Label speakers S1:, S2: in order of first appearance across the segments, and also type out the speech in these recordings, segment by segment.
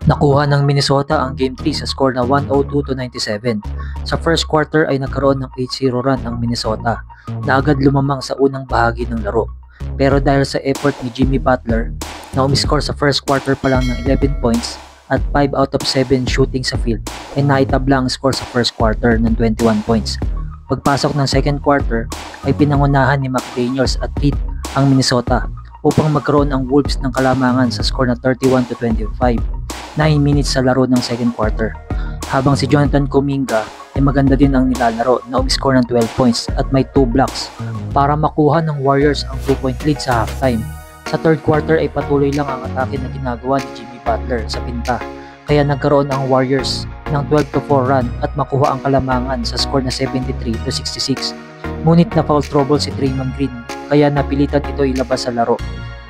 S1: Nakuha ng Minnesota ang Game 3 sa score na 102-97. Sa first quarter ay nagkaroon ng 8-0 run ang Minnesota na agad lumamang sa unang bahagi ng laro. Pero dahil sa effort ni Jimmy Butler na umiscore sa first quarter pa lang ng 11 points at 5 out of 7 shooting sa field ay naitabla ang score sa first quarter ng 21 points. Pagpasok ng second quarter ay pinangunahan ni McDaniels at Reed ang Minnesota upang magkaroon ang Wolves ng kalamangan sa score na 31-25. 9 minutes sa laro ng second quarter. Habang si Jonathan Kuminga ay maganda din ang nilalaro na umiscore ng 12 points at may 2 blocks para makuha ng Warriors ang 2-point lead sa halftime. Sa third quarter ay patuloy lang ang atake na ginagawa ni Jimmy Butler sa pinta, kaya nagkaroon ang Warriors ng 12-4 run at makuha ang kalamangan sa score na 73-66. Ngunit na foul trouble si Draymond Green kaya napilitan ito ilabas sa laro.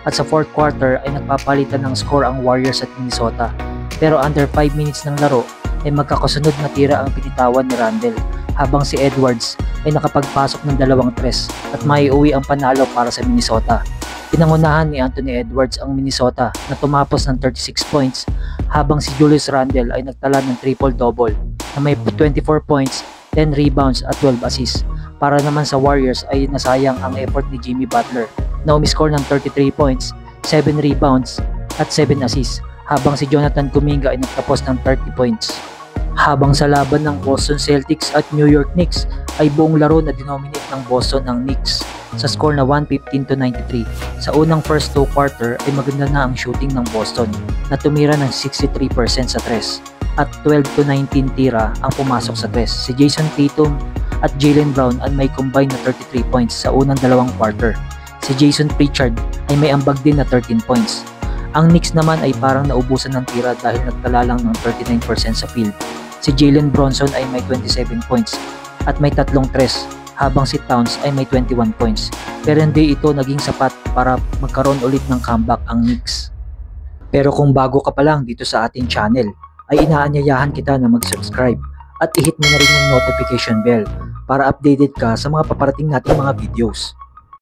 S1: At sa fourth quarter ay nagpapalitan ng score ang Warriors at Minnesota. Pero under 5 minutes ng laro ay magkakasunod na tira ang pinitawan ni Randle habang si Edwards ay nakapagpasok ng 2 tres at maiuwi ang panalo para sa Minnesota. Pinangunahan ni Anthony Edwards ang Minnesota na tumapos ng 36 points habang si Julius Randle ay nagtala ng triple-double na may 24 points, 10 rebounds at 12 assists. Para naman sa Warriors ay nasayang ang effort ni Jimmy Butler na umiscore ng 33 points, 7 rebounds at 7 assists habang si Jonathan Kuminga ay nagtapos ng 30 points. Habang sa laban ng Boston Celtics at New York Knicks ay buong laro na dinominate ng Boston ang Knicks sa score na 115-93. Sa unang first 2 quarter ay maganda na ang shooting ng Boston na tumira ng 63% sa tres at 12-19 tira ang pumasok sa tres. Si Jason Tatum at Jaylen Brown ay may combined na 33 points sa unang 2 quarter. Si Jason Pritchard ay may ambag din na 13 points. Ang Knicks naman ay parang naubusan ng tira dahil nagtala lang ng 39% sa field. Si Jalen Bronson ay may 27 points at may 3 tres habang si Towns ay may 21 points. Pero hindi ito naging sapat para magkaroon ulit ng comeback ang Knicks. Pero kung bago ka pa lang dito sa ating channel, ay inaanyayahan kita na mag-subscribe at i-hit mo na rin yung notification bell para updated ka sa mga paparating nating mga videos.